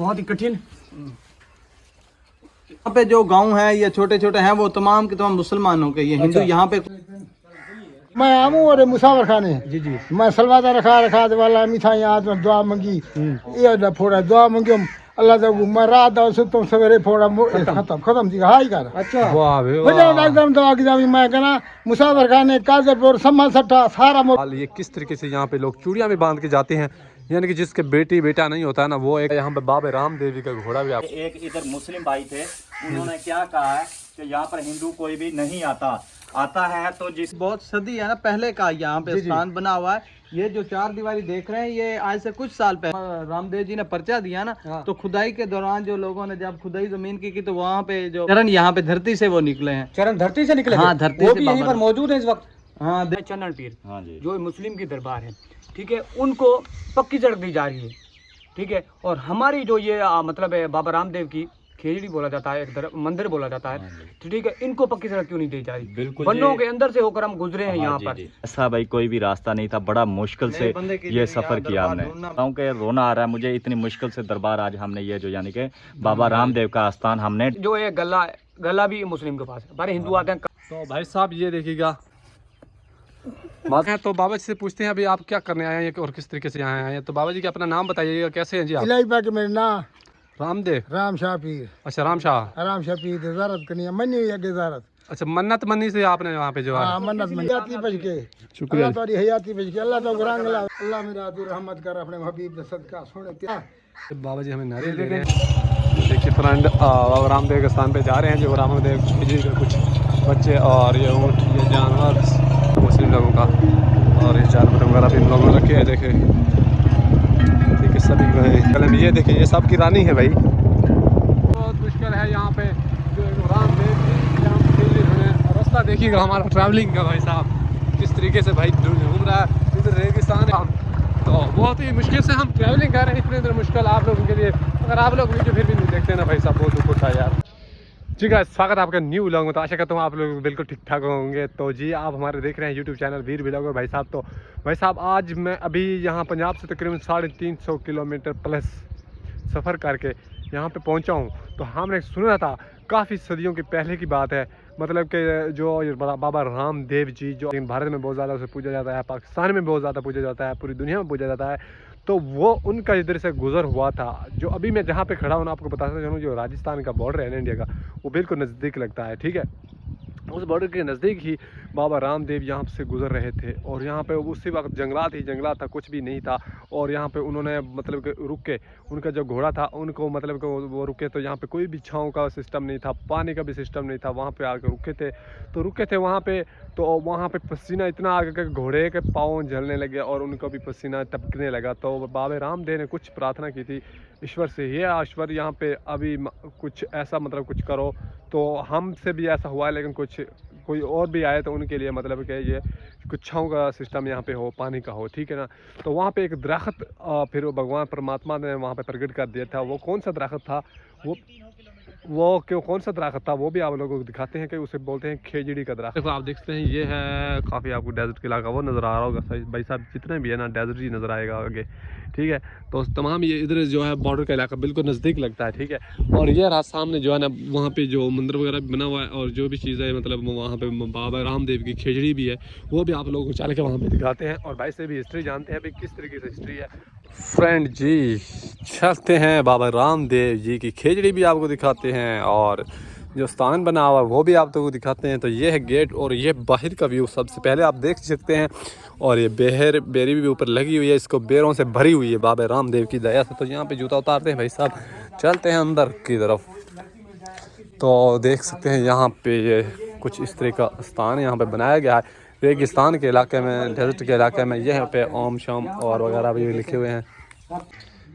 बहुत ही कठिन। यहाँ पे जो गांव है ये छोटे छोटे हैं वो तमाम के तमाम मुसलमानों के, ये हिंदू यहाँ पे। मैं आमू और मुसावर खाने जी जी मैं सलवादा रखा वाला मिठाई आज दुआ मंगी ये फोड़ा दुआ मंगी अल्लाह तक मैं रात सुतम सवेरे फोड़ा खत्म थी हाई कर। अच्छा एकदम दवा की दवाई मैं कहना मुसावर खाने काजरपुर सम्मा सट्टा सारा। ये किस तरीके से यहाँ पे लोग चूड़ियाँ भी बांध के जाते हैं, यानी कि जिसके बेटी बेटा नहीं होता है ना, वो एक यहाँ पे बाबा रामदेव जी का घोड़ा भी एक इधर मुस्लिम भाई थे, उन्होंने क्या कहा है कि यहाँ पर हिंदू कोई भी नहीं आता है तो जिस बहुत सदी है ना पहले का यहाँ पे स्थान बना हुआ है। ये जो चार दीवारी देख रहे हैं ये आज से कुछ साल पहले रामदेव जी ने पर्चा दिया ना, तो खुदाई के दौरान जो लोगों ने जब खुदाई जमीन की तो वहाँ पे जो चरण यहाँ पे धरती से वो निकले हैं। चरण धरती से निकले? हाँ धरती वो से भी यहीं पर मौजूद है इस वक्त। हाँ चन्नन पीर हाँ जी जो मुस्लिम की दरबार है, ठीक है, उनको पक्की सड़क दी जा रही है, ठीक है। और हमारी जो ये मतलब है बाबा रामदेव की खेजड़ी बोला जाता है, एक मंदिर बोला जाता है, ठीक है, इनको पक्की सड़क क्यों नहीं दी जा रही? बिल्कुल वनों के अंदर से होकर हम गुजरे हैं यहाँ पर। ऐसा भाई कोई भी रास्ता नहीं था, बड़ा मुश्किल से ये सफर किया हमने। गाँव के रोना आ रहा है मुझे, इतनी मुश्किल से दरबार आज हमने ये जो यानी कि बाबा रामदेव का स्थान हमने जो ये गला भी मुस्लिम के पास है, हमारे हिंदू आते हैं। तो भाई साहब ये देखिएगा बात है। तो बाबा जी से पूछते हैं अभी आप क्या करने आए हैं और किस तरीके से यहाँ आए हैं। तो बाबा जी का अपना नाम बताइएगा, कैसे हैं जी आप? इलाही के मेरे ना रामदेव राम शाह पीर। अच्छा राम शाह पीर ज़ारत करनी है मनी हुई है ज़ारत। अच्छा मन्नत मन्नी से आपने यहाँ पे जो है मन्नत हयाती बच के शुक्रिया अल्लाह हयाती बच के अल्लाह तो अल्लाह मेरा रहमत कर अपने हबीब का सदका सोने क्या। बाबा जी हमें नारे दे रहे हैं। देखिए फ्रेंड बाबा रामदेव के स्थान पे जा रहे हैं, जो रामदेव जी के कुछ बच्चे और ये ऊँट ये जानवर मुस्लिम लोगों का, और ये जानवर वगैरह भी इन लोगों ने रखे हैं। देखे ठीक है सभी कलम ये देखिए ये सब की रानी है भाई। बहुत मुश्किल है यहाँ पे जो रामदेव जी यहाँ पे रास्ता देखिएगा हमारा ट्रैवलिंग का भाई साहब किस तरीके से भाई घूम रहा है। इधर रेगिस्तान है तो बहुत ही मुश्किल से हम ट्रैवलिंग कर रहे हैं, इतने इधर मुश्किल आप लोगों के लिए। अगर आप लोग वीडियो फिर भी नहीं देखते ना भाई साहब बहुत दुख होता है यार। जी गाइस स्वागत है आपका न्यू व्लॉग में। तो आशा करता हूँ आप लोग बिल्कुल ठीक ठाक होंगे। तो जी आप हमारे देख रहे हैं यूट्यूब चैनल वीर व्लॉगर भाई साहब। तो भाई साहब आज मैं अभी यहाँ पंजाब से तकरीबन 350 किलोमीटर प्लस सफ़र करके यहाँ पे पहुँचा हूँ। तो हमने सुना था काफ़ी सदियों के पहले की बात है, मतलब कि जो बाबा रामदेव जी जो भारत में बहुत ज़्यादा उसे पूजा जाता है, पाकिस्तान में बहुत ज़्यादा पूजा जाता है, पूरी दुनिया में पूजा जाता है। तो वो उनका इधर से गुजर हुआ था। जो अभी मैं जहाँ पे खड़ा हूँ ना आपको बताना चाहूँ, जो राजस्थान का बॉर्डर है ना इंडिया का, वो बिल्कुल नज़दीक लगता है, ठीक है। उस बॉर्डर के नज़दीक ही बाबा रामदेव यहाँ से गुजर रहे थे और यहाँ पे उसी वक्त जंगलात ही जंगलात था, कुछ भी नहीं था। और यहाँ पे उन्होंने मतलब कि रुक के उनका जो घोड़ा था उनको मतलब कि वो रुके, तो यहाँ पे कोई भी छाँव का सिस्टम नहीं था, पानी का भी सिस्टम नहीं था। वहाँ पे आकर रुके थे वहाँ पे। तो वहाँ पे पसीना इतना आ गया कि घोड़े के पाँव जलने लगे और उनको भी पसीना टपकने लगा। तो बाबा रामदेव ने कुछ प्रार्थना की थी ईश्वर से, ये ईश्वर यहाँ पे अभी कुछ ऐसा मतलब कुछ करो। तो हमसे भी ऐसा हुआ है, लेकिन कोई और भी आए तो उनके लिए मतलब कि ये कुछ छाँव का सिस्टम यहाँ पे हो, पानी का हो, ठीक है ना। तो वहाँ पे एक दरख्त फिर भगवान परमात्मा ने वहाँ पे प्रकट कर दिया था। वो कौन सा दरख्त था, वो क्यों कौन सा दरख्त था वो भी आप लोगों को दिखाते हैं कि उसे बोलते हैं खेजड़ी का दरख्त। देखो आप देखते हैं ये है काफ़ी आपको डेजर्ट का इलाका वो नज़र आ रहा होगा भाई साहब, जितने भी है ना डेजर्ट ही नज़र आएगा आगे, ठीक है। तो तमाम ये इधर जो है बॉर्डर का इलाका बिल्कुल नज़दीक लगता है, ठीक है। और ये रहा सामने जो है ना वहाँ पे जो मंदिर वगैरह भी बना हुआ है और जो भी चीज़ है मतलब वहाँ पे बाबा रामदेव की खेजड़ी भी है, वो भी आप लोगों को चल के वहाँ पे दिखाते हैं और भाई से भी हिस्ट्री जानते हैं भाई किस तरीके से हिस्ट्री है। फ्रेंड जी चलते हैं बाबा रामदेव जी की खेजड़ी भी आपको दिखाते हैं और जो स्थान बना हुआ है वो भी आप लोगों को दिखाते हैं। तो ये है गेट और ये बाहर का व्यू सबसे पहले आप देख सकते हैं। और ये बेरी भी ऊपर लगी हुई है, इसको बेरों से भरी हुई है बाबा रामदेव की दया से। तो यहाँ पे जूता उतारते हैं भाई साहब, चलते हैं अंदर की तरफ। तो देख सकते हैं यहाँ पे ये कुछ इस तरह का स्थान यहाँ पे बनाया गया है रेगिस्तान के इलाके में, डेजर्ट के इलाके में। यहाँ पे ओम शाम और वगैरह भी लिखे हुए हैं।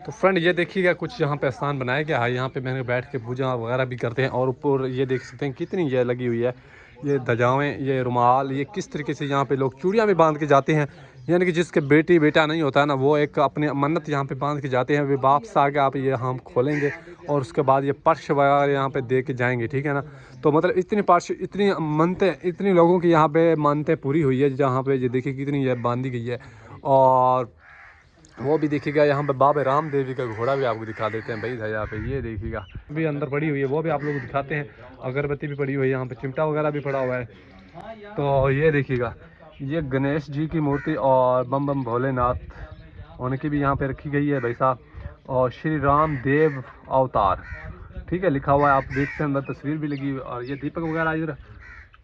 तो फ्रेंड ये देखिएगा कुछ यहाँ पे स्थान बनाया गया है, यहाँ पे मैंने बैठ के पूजा वगैरह भी करते हैं। और ऊपर ये देख सकते हैं कितनी ये लगी हुई है, ये ध्वजाएँ, ये रुमाल, ये किस तरीके से यहाँ पे लोग चूड़ियाँ भी बांध के जाते हैं, यानी कि जिसके बेटी बेटा नहीं होता है ना, वो एक अपनी मन्नत यहाँ पे बांध के जाते हैं। वे वापस आके आप ये हम खोलेंगे और उसके बाद ये पर्श वगैरह यहाँ पे दे के जाएंगे, ठीक है ना। तो मतलब इतनी पर्श, इतनी मनतें, इतनी लोगों की यहाँ पे मानतें पूरी हुई है, जहाँ पे ये देखिए कितनी ये बांधी गई है। और वो भी देखिएगा। यहाँ पे बाबा रामदेव जी का घोड़ा भी आपको दिखा देते हैं भाई यहाँ पे, ये देखिएगा भी अंदर पड़ी हुई है, वो भी आप लोग को दिखाते हैं। अगरबत्ती भी पड़ी हुई है, यहाँ पे चिमटा वगैरह भी पड़ा हुआ है। तो ये देखिएगा, ये गणेश जी की मूर्ति और बम बम भोलेनाथ उनकी भी यहाँ पे रखी गई है भाई साहब। और श्री राम देव अवतार, ठीक है, लिखा हुआ है, आप देखते हैं अंदर तस्वीर भी लगी हुई है। और ये दीपक वगैरह इधर,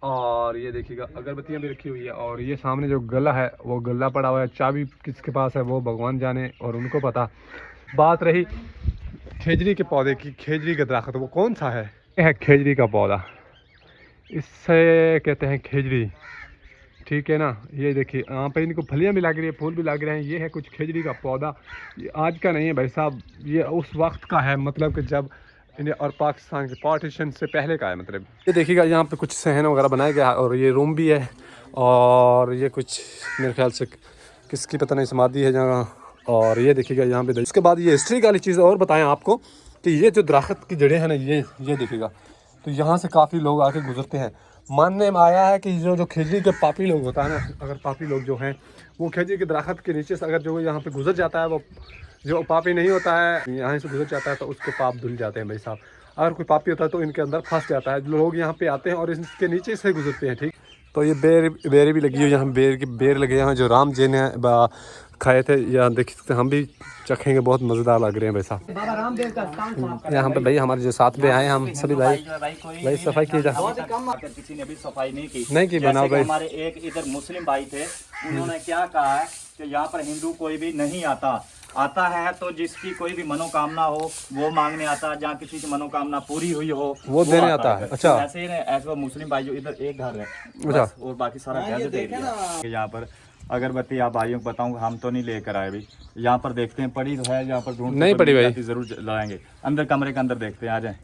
और ये देखिएगा अगरबत्तियाँ भी रखी हुई है। और ये सामने जो गला है वो गला पड़ा हुआ है, चाबी किसके पास है वो भगवान जाने और उनको पता। बात रही खेजड़ी के पौधे की, खेजड़ी का दरख्त वो कौन सा है? ये है खेजड़ी का पौधा, इससे कहते हैं खेजड़ी, ठीक है ना। ये देखिए यहाँ पे इनको फलियाँ भी लग रही है, फूल भी लग रहे हैं। ये है कुछ खेजड़ी का पौधा, ये आज का नहीं है भाई साहब, ये उस वक्त का है, मतलब कि जब इंडिया और पाकिस्तान के पार्टीशन से पहले का है। मतलब ये देखिएगा यहाँ पे कुछ सहन वगैरह बनाया गया है। और ये रूम भी है, और ये कुछ मेरे ख्याल से किसकी पता नहीं समाधि है जहाँ। और ये देखिएगा यहाँ पे। इसके बाद ये हिस्ट्री वाली चीज़ और बताएं आपको कि ये जो दरख्त की जड़ें हैं ना, ये देखिएगा, तो यहाँ से काफ़ी लोग आके गुजरते हैं। मानने में आया है कि जो खेजड़ी के पापी लोग होता है ना, अगर पापी लोग जो हैं वो खेजड़ी के दरख्त के नीचे से अगर जो यहाँ पे गुजर जाता है, वो जो पापी नहीं होता है यहाँ से गुजर जाता है, तो उसके पाप धुल जाते हैं भाई साहब। अगर कोई पापी होता है तो इनके अंदर फंस जाता है। लोग यहाँ पे आते हैं और इसके नीचे से गुजरते हैं, ठीक। तो ये बेर भी लगी हुई है यहाँ, बेर लगे हैं जो राम जी ने खाए थे। यहाँ देख सकते हम भी चखेंगे, बहुत मज़ेदार लग रहे हैं भाई साहब। बाबा रामदेव का स्थान यहाँ पे भाई हमारे जो साथ में आए हम सभी भाई सफाई की जा, किसी ने भी सफाई नहीं की बनाओ भाई। हमारे एक इधर मुस्लिम भाई थे, उन्होंने क्या कहा है कि यहाँ पर हिंदू कोई भी नहीं आता है तो जिसकी कोई भी मनोकामना हो वो मांगने आता है, जहाँ किसी की मनोकामना पूरी हुई हो वो देने आता है। अच्छा, ऐसे ही ऐसे मुस्लिम भाई जो इधर एक घर है बस, और बाकी सारा घर देख लिया। यहाँ पर अगरबत्ती आप भाइयों को बताऊंगा, हम तो नहीं लेकर आए भाई। यहाँ पर देखते हैं, पड़ी तो है यहाँ पर, ढूंढ नहीं पड़ी भाई, जरूर लाएंगे। अंदर कमरे के अंदर देखते हैं, आ जाए।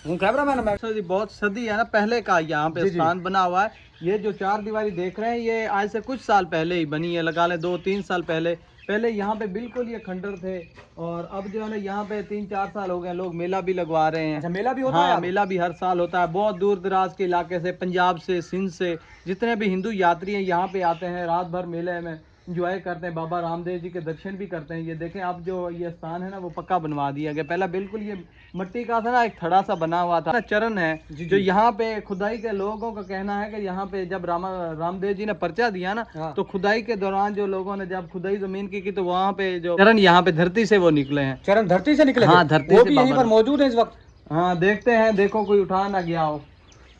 जी बहुत सदी है ना पहले का यहाँ पे स्थान बना हुआ है। ये जो चार दीवारी देख रहे हैं ये आज से कुछ साल पहले ही बनी है, लगा ले 2-3 साल पहले यहाँ पे बिल्कुल ये खंडर थे। और अब जो है ना यहाँ पे 3-4 साल हो गए, लोग मेला भी लगवा रहे हैं। अच्छा, मेला भी होता है? मेला भी हर साल होता है। बहुत दूर दराज के इलाके से, पंजाब से, सिंध से जितने भी हिंदू यात्री हैं यहाँ पे आते हैं, रात भर मेले में इंजॉय करते हैं, बाबा रामदेव जी के दर्शन भी करते हैं। ये देखें अब जो ये स्थान है ना वो पक्का बनवा दिया गया, पहला बिल्कुल ये मट्टी का था ना, एक थड़ा सा बना हुआ था। चरण है जो यहाँ पे खुदाई के लोगों का कहना है कि यहाँ पे जब रामदेव जी ने पर्चा दिया ना, तो खुदाई के दौरान जो लोगों ने जब खुदाई जमीन की तो वहाँ पे जो चरण यहाँ पे धरती से वो निकले हैं। चरण धरती से निकले? हाँ, धरती वो से भी यहीं पर मौजूद है इस वक्त। हाँ, देखते हैं, देखो कोई उठा ना गया हो।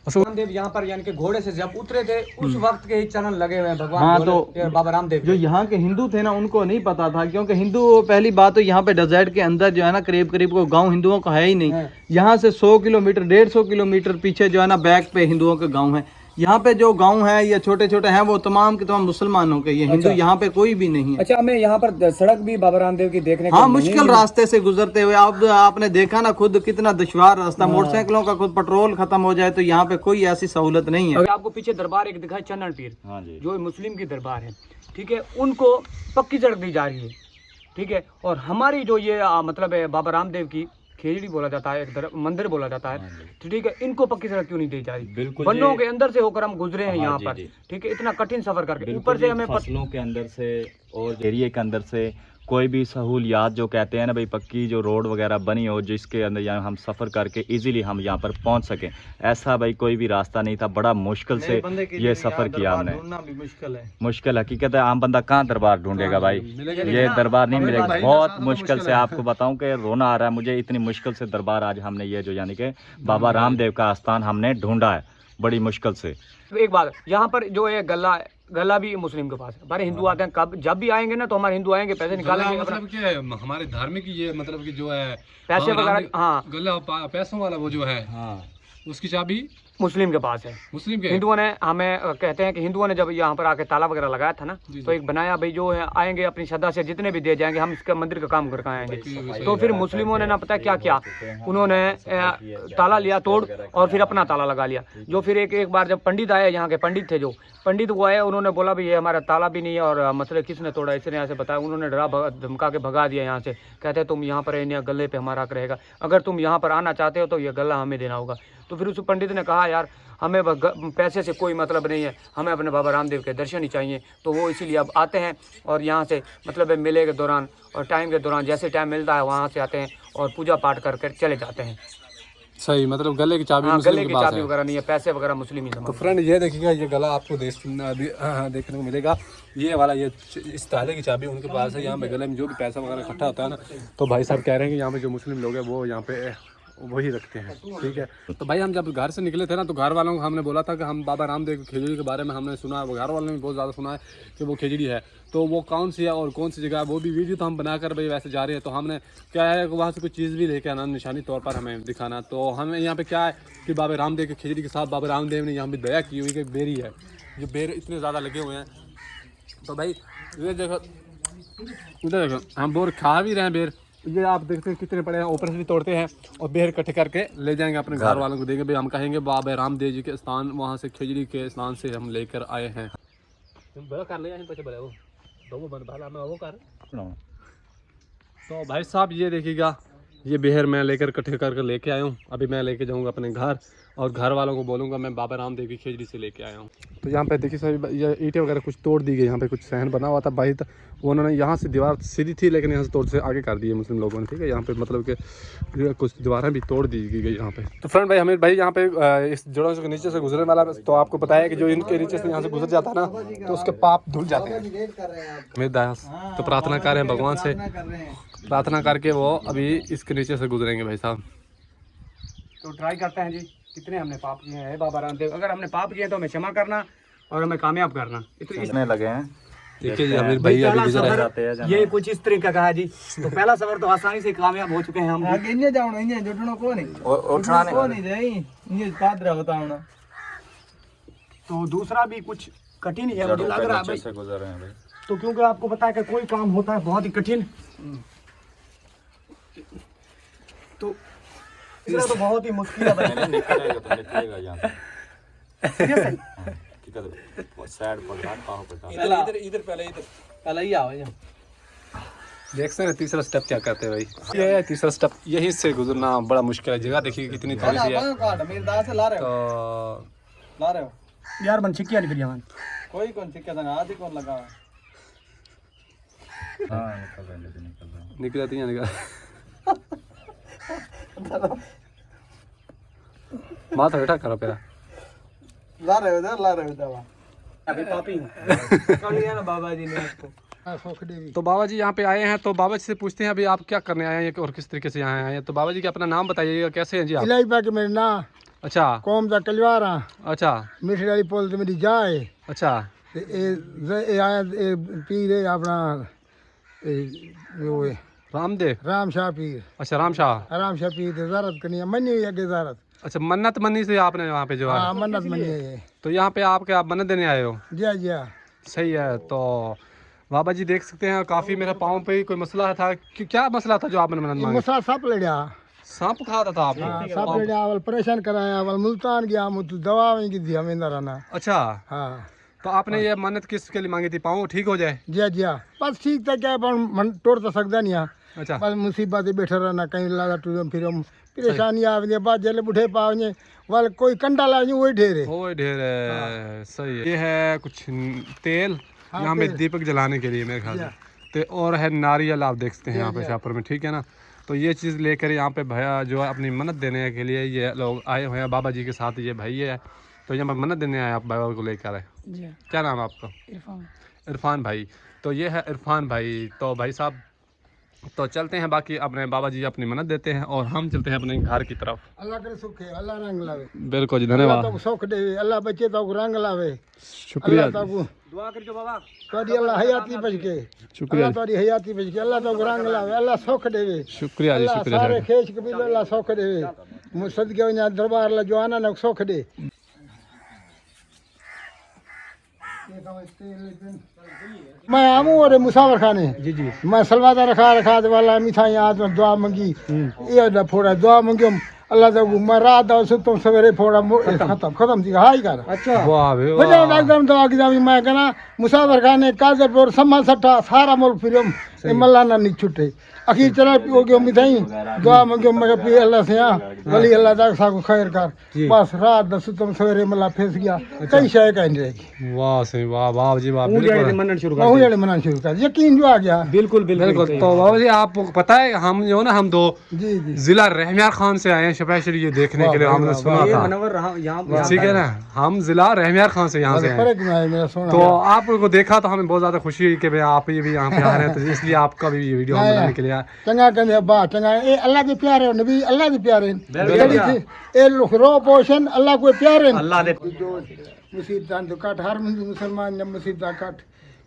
रामदेव यहाँ पर यानी कि घोड़े से जब उतरे थे उस वक्त के ही चरण लगे हुए हैं भगवान। हाँ, तो बाबा रामदेव जो यहाँ के हिंदू थे ना उनको नहीं पता था, क्योंकि हिंदू पहली बात तो यहाँ पे डेजर्ट के अंदर जो है ना करीब को गांव हिंदुओं का है ही नहीं। यहाँ से 100 किलोमीटर 150 किलोमीटर पीछे जो है ना बैक पे हिंदुओं के गाँव है। यहाँ पे जो गांव है ये छोटे छोटे हैं वो तमाम के तमाम मुसलमानों के, ये हिंदू यहाँ पे कोई भी नहीं है। अच्छा, हमें यहाँ पर सड़क भी बाबा रामदेव की देखने हाँ, मुश्किल रास्ते से गुजरते हुए अब आपने देखा ना खुद कितना दुश्वार रास्ता, मोटरसाइकिलों का खुद पेट्रोल खत्म हो जाए तो यहाँ पे कोई ऐसी सहूलत नहीं है। आपको पीछे दरबार एक दिखाई, चन्नन पीर, हाँ जी, जो मुस्लिम की दरबार है, ठीक है, उनको पक्की सड़क दी जा रही है, ठीक है। और हमारी जो ये मतलब है बाबा रामदेव की खेजड़ी बोला जाता है, एक मंदिर बोला जाता है, ठीक है, इनको पक्की सड़क क्यों नहीं दी जा रही? बिल्कुल, वनों के अंदर से होकर हम गुजरे हैं यहाँ पर, ठीक है, इतना कठिन सफर करके, ऊपर से हमें फसलों के अंदर से और एरिया के अंदर से कोई भी सहूलियात जो कहते हैं ना भाई, पक्की जो रोड वगैरह बनी हो जिसके अंदर यहाँ हम सफ़र करके इजीली हम यहाँ पर पहुँच सकें, ऐसा भाई कोई भी रास्ता नहीं था। बड़ा मुश्किल से ये सफ़र किया हमने। मुश्किल हकीकत है, आम बंदा कहाँ दरबार ढूंढेगा भाई, ये दरबार नहीं मिलेगा। बहुत मुश्किल से, आपको बताऊं कि रोना आ रहा है मुझे, इतनी मुश्किल से दरबार आज हमने ये जो यानी कि बाबा रामदेव का आस्थान हमने ढूंढा है, बड़ी मुश्किल से। एक बात, यहाँ पर जो है गला भी मुस्लिम के पास है। हमारे हिंदू आते हैं, कब जब भी आएंगे ना तो हमारे हिंदू आएंगे, पैसे निकालेंगे। मतलब क्या है हमारे धार्मिक ये मतलब कि जो है पैसे वगैरह, हाँ, गला पैसों वाला वो जो है, हाँ, उसकी चाबी मुस्लिम के पास है। मुस्लिम के हिंदुओं ने हमें कहते हैं कि हिंदुओं ने जब यहाँ पर आके ताला वगैरह लगाया था ना, तो एक बनाया भाई जो है आएंगे अपनी श्रद्धा से जितने भी दे जाएंगे, हम इसका मंदिर का काम करके आएंगे। तो फिर मुस्लिमों ने ना पता क्या किया, उन्होंने ताला लिया तोड़ और फिर अपना ताला लगा लिया। जो फिर एक बार जब पंडित आए, यहाँ के पंडित थे, जो पंडित वो आए, उन्होंने बोला भाई ये हमारा ताला भी नहीं है और मतलब किसने तोड़ा, इसने यहाँ से बताया। उन्होंने डरा धमका के भगा दिया यहाँ से, कहते तुम यहाँ पर गले पे हमारा हक रहेगा, अगर तुम यहाँ पर आना चाहते हो तो ये गला हमें देना होगा। तो फिर उस पंडित ने कहा यार हमें पैसे से कोई मतलब नहीं है, हमें अपने बाबा रामदेव के दर्शन ही चाहिए। तो वो इसीलिए अब आते हैं और यहाँ से मतलब मेले के दौरान और टाइम के दौरान जैसे टाइम मिलता है वहाँ से आते हैं और पूजा पाठ करके चले जाते हैं। सही, मतलब गले की चाबी हाँ, मुस्लिम गले के की पास चाबी है। वगैरह नहीं है, पैसे वगैरह मुस्लिम ही तो जमा। फ्रेंड ये देखिएगा, ये गला आपको देखने को मिलेगा, ये वाला ये इस ताले की चाबी उनके पास है। यहाँ पे गले में जो भी पैसा वगैरह इकट्ठा होता है ना, तो भाई साहब कह रहे हैं कि यहाँ पे जो मुस्लिम लोग हैं वो यहाँ पे वही रखते हैं। ठीक है, तो भाई हम जब घर से निकले थे ना, तो घर वालों को हमने बोला था कि हम बाबा रामदेव की खिचड़ी के बारे में हमने सुना है, वो घर वालों ने भी बहुत ज़्यादा सुना है कि वो खिचड़ी है, तो वो कौन सी है और कौन सी जगह है, वो भी वीडियो तो हम बनाकर भाई वैसे जा रहे हैं। तो हमने क्या है कि वहाँ से कुछ चीज़ भी लेके आना, निशानी तौर पर हमें दिखाना। तो हमें यहाँ पे क्या है कि बाबा रामदेव की खिचड़ी के साथ बाबा रामदेव ने यहाँ पे दया की हुई कि बेरी है, जो बेर इतने ज़्यादा लगे हुए हैं। तो भाई ये देखो, इधर देखो, हम बोर खा भी रहे हैं बेर, ये आप देखते हैं कितने बड़े हैं, ऊपर से भी तोड़ते हैं और बेर इकट्ठे करके ले जाएंगे अपने घर वालों को देंगे। भाई हम कहेंगे बाबा रामदेव जी के स्थान, वहाँ से खिचड़ी के स्थान से हम लेकर आए हैं। तो भाई साहब ये देखिएगा, ये बेहर मैं लेकर इकट्ठे करके लेके आया हूँ। अभी मैं लेके जाऊँगा अपने घर और घर वालों को बोलूँगा मैं बाबा रामदेव की खिचड़ी से लेके आया हूँ। तो यहाँ पे देखिए सभी, ये ईंटें वगैरह कुछ तोड़ दी गई, यहाँ पे कुछ सहन बना हुआ था भाई, तो वो उन्होंने यहाँ से दीवार सीधी थी लेकिन यहाँ से तोड़ से आगे कर दी है मुस्लिम लोगों ने। ठीक है, यहाँ पे मतलब कि कुछ दीवारें भी तोड़ दी गई यहाँ पे। तो फ्रेंड भाई हमें भाई यहाँ पे इस जड़ों से नीचे से गुजरने वाला, तो आपको पता है कि जो इनके नीचे से यहाँ से गुजर जाता है ना, तो उसके पाप धुल जाते हैं। हमें दास तो प्रार्थना कर रहे हैं भगवान से, प्रार्थना करके वो अभी इसके नीचे से गुजरेंगे भाई साहब। तो ट्राई करते हैं जी, कितने हमने पाप किए हैं बाबा रामदेव, अगर हमने पाप किए तो हमें क्षमा करना और हमें कामयाब करना। इतने लगे हैं। देखिए जी हमें भाई अभी गुजर रहे हैं। ये कुछ इस तरीके का है जी। तो पहला सफर तो आसानी से कामयाब हो चुके हैं हम। आगे इन्हें जाओ, इन्हें जुटनो को नहीं, उठाने को नहीं जाई, इन्हें पादरा बताओ। तो दूसरा भी कुछ कठिन है मुझे लग रहा है भाई, से गुजर रहे हैं भाई। तो क्योंकि आपको पता है कि कोई काम होता है बहुत ही कठिन, तो इसलिए तो बहुत ही मुश्किल है भाई। निकलेगा यहाँ से। साइड पर इधर पहले पहले ही आओ यहाँ। देख सकते हैं तीसरा स्टेप क्या करते हैं भाई। ये है तीसरा स्टेप, यहीं से गुजरना बड़ा मुश्किल है। जगह देखिए कितनी थोड़ी सी है। मेरे दास से ला रहे हो, तो ला रहे हो यार बन छिकिया नहीं फिर कोई कौन सिक्का था, आदि कौन लगा हुआ। हाँ निकल रहे हैं। निकल जाती है निकल। माथा बैठा करो पेरा। ला रहे हो इधर, ला रहे हो दवा। अभी पापी कर लिया ना बाबा जी ने आपको। तो बाबा जी यहाँ पे आए हैं, तो बाबा जी से पूछते हैं अभी आप क्या करने आए हैं और किस तरीके से यहाँ आए हैं। तो बाबा जी का अपना नाम बताइएगा, कैसे हैं जी आप? इलाही पाके मेरे ना अच्छा कौम दा कलवारा अच्छा मिठड़ी वाली पुल ते मेरी जाए अच्छा ते ए आया ए पीर है अपना वो रामदेव, राम शाह पीर, अच्छा राम शाह पीर ते ज़ारत करनी मनी हुई अगे ज़ारत। अच्छा मन्नत मनी से आपने वहाँ पे जो हाँ है, मन्नत मनी है ये। तो यहाँ पे आप क्या मन्नत देने आए हो? जिया जिया सही है। तो बाबा जी देख सकते हैं काफ़ी मेरे पाँव पे कोई मसला था। क्या मसला था जो आपने मन्नत मांगी? मुसा सांप लड़िया, सांप खाता था आपने? हाँ सांप लड़िया, अवल परेशान कराया, अवल मुल्तान गया, मुझे दवा वहीं की दी हमें रहना। अच्छा, हाँ तो आपने ये मन्नत किसके लिए मांगी थी? पाँव ठीक हो जाए? जिया जिया बस ठीक था, क्या मन तोड़ तो सकता नहीं। अच्छा बस मुसीबत बैठे रहना, कहीं लादा टूर फिर परेशानी आवे बाद जले बुढ़े पावे वाल कोई कंडा लावे वही ढेरे वो ढेर है। सही है। ये है कुछ तेल यहाँ पे दीपक जलाने के लिए मेरे ख्याल से, तो और है नारियल, आप देख सकते हैं यहाँ पे शाहपुर में। ठीक है ना, तो ये चीज़ लेकर यहाँ पे भैया जो है अपनी मन्नत देने के लिए ये लोग आए हुए हैं बाबा जी के साथ। ये भाई है, तो यहाँ पर मन्नत देने आए आप बाबा को लेकर आए। क्या नाम है आपका? इरफान भाई। तो ये है इरफान भाई। तो भाई साहब तो चलते हैं, बाकी अपने बाबा जी अपनी मन्नत देते हैं और हम चलते हैं अपने घर की तरफ। अल्लाह करे सुख है, अल्लाह रंग लावे। बिल्कुल जी, धन्यवाद। तो सुख दे, अल्लाह बच्चे तो रंग लावे। शुक्रिया अल्लाह तो दुआ करके बाबा तोरी अल्लाह हयाती बच के, शुक्रिया अल्लाह तोरी हयाती बच के, अल्लाह तो रंग लावे, अल्लाह सुख देवे। शुक्रिया जी, अल्लाह शुक्रिया। सारे खेच कबीले अल्लाह सुख देवे। मुसद के वना दरबार ला जो आना न सुख दे। मैं आमू और मुसावर खाने जी जी मैं सलवादा रखा वाला मिठाई आज दुआ मंगी, ये फोड़ा दुआ मंगियो अल्लाह तक मैं रात दा सुतो सवेरे फोड़ा खत्म थी हाई कर अच्छा वाह बे वाह। वजह एकदम दवा की जावी मैं कहना मुसाफिर खाने काजरपुर समा सट्टा सारा मुल्क फिरम ए मल्लाना नहीं छुटे अखीर चला पियो के मिठाई दुआ मंगो मैं पी अल्लाह से वली अल्लाह तक साको खैर कर बस रात दा सुतो सवेरे मल्ला फंस गया कई शय कहीं रहेगी वाह सही वाह वाह जी वाह बिल्कुल मनन शुरू मैं हुए मना शुरू कर यकीन जो आ गया बिल्कुल बिल्कुल। तो बाबा जी आपको पता है हम जो ना हम दो जी जी जिला रहमियार खान से आए हैं स्पेशल ये देखने के लिए हमने सुना था मनवर यहाँ ठीक है ना हम जिला रहमियार खान से यहाँ से आए हैं। फर्क में है मेरा सोना तो आपको देखा तो हमें बहुत ज्यादा खुशी हुई कि भाई आप ये भी यहाँ पे आ रहे हैं तो इसलिए आपका भी ये वीडियो हम बनाने के लिए आए। चंगा कहते अब्बा चंगा ए अल्लाह के प्यारे हो नबी अल्लाह के प्यारे ए रो पोषण अल्लाह को प्यारे अल्लाह दे मुसीबतां तो कट हर मुसलमान जब मुसीबतां कट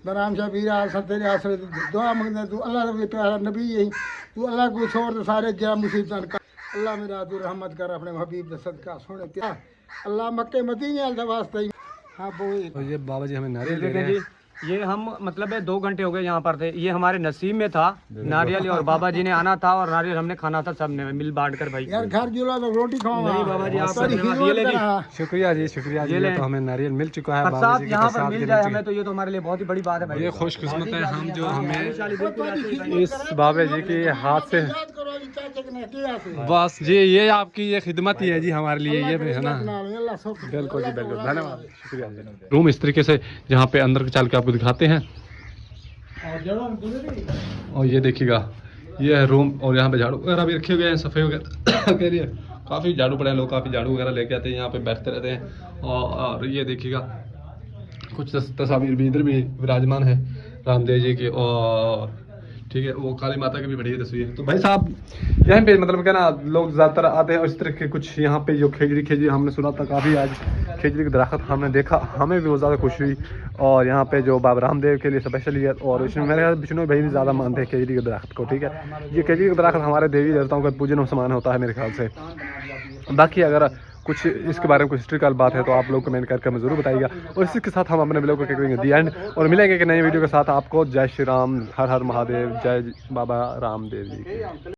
बराम शाह पीरा असां तेरे आसरे दुआ मंगदे तू अल्लाह के प्यारा नबी यही तू अल्लाह को छोड़ दे सारे जरा मुसीबतां कट अल्लाह मेरा तू रहमत कर अपने हबीब दा सदका सोने क्या अल्लाह मक्के मदीने दा वास्ते हां बोए तो ये बाबा जी हमें नारियल दे रहे हैं। ये हम मतलब है 2 घंटे हो गए यहाँ पर थे ये हमारे नसीब में था नारियल और बाबा जी ने आना था और नारियल हमने खाना था सबने मिल बांट कर भाई यार घर जुला तो रोटी खाओ नहीं बाबा जी, आप सारी धन्यवाद, ये ले जी। शुक्रिया जी शुक्रिया जी। ये ये ले। तो हमें नारियल मिल चुका है बाबा प्रसाद जी के यहाँ पर प्रसाद मिल के जाए नीचे। हमें तो ये तो हमारे लिए बहुत ही बड़ी बात है भाई ये खुशकिस्मत है हम जो हमें इस इस बाबा जी के हाथ से करो चाचा के ने किया से बस जी ये आपकी ये खिदमत ही है जी हमारे लिए ये भी है ना। अल्लाह सब बिल्कुल जी बिल्कुल धन्यवाद शुक्रिया जी। रूम इस तरीके से जहाँ पे अंदर चल के आपको दिखाते हैं और ये देखिएगा ये है रूम और यहाँ पे झाड़ू वगैरह भी रखे हुए हैं सफ़ाई वगैरह के लिए काफ़ी झाड़ू पड़े हैं लोग काफ़ी झाड़ू वगैरह लेके आते हैं यहाँ पे बैठते रहते हैं और ये देखिएगा कुछ तस्वीर भी इधर भी विराजमान है रामदेव जी की और ठीक है वो काली माता की भी बड़ी तस्वीर है। तो भाई साहब यहाँ पे मतलब क्या ना लोग ज़्यादातर आते हैं और इस तरह के कुछ यहाँ पे जो खेजड़ी हमने सुना था काफ़ी आज खेजड़ी के दरख्त हमने देखा हमें भी बहुत ज़्यादा खुशी हुई और यहाँ पे जो बाबा रामदेव के लिए स्पेशल है और मेरे ख्याल विष्णु भाई भी ज़्यादा मानते हैं खेजड़ी के दरख्त को। ठीक है ये खेजड़ी का दरख्त हमारे देवी देवताओं का पूजन समान होता है मेरे ख्याल से। बाकी अगर कुछ इसके बारे में कुछ हिस्ट्रिकल बात है तो आप लोग कमेंट करके हमें ज़रूर बताइएगा और इसी के साथ हम अपने वीडियो को करेंगे दी एंड और मिलेंगे कि नई वीडियो के साथ आपको। जय श्री राम, हर हर महादेव, जय बाबा रामदेव जी।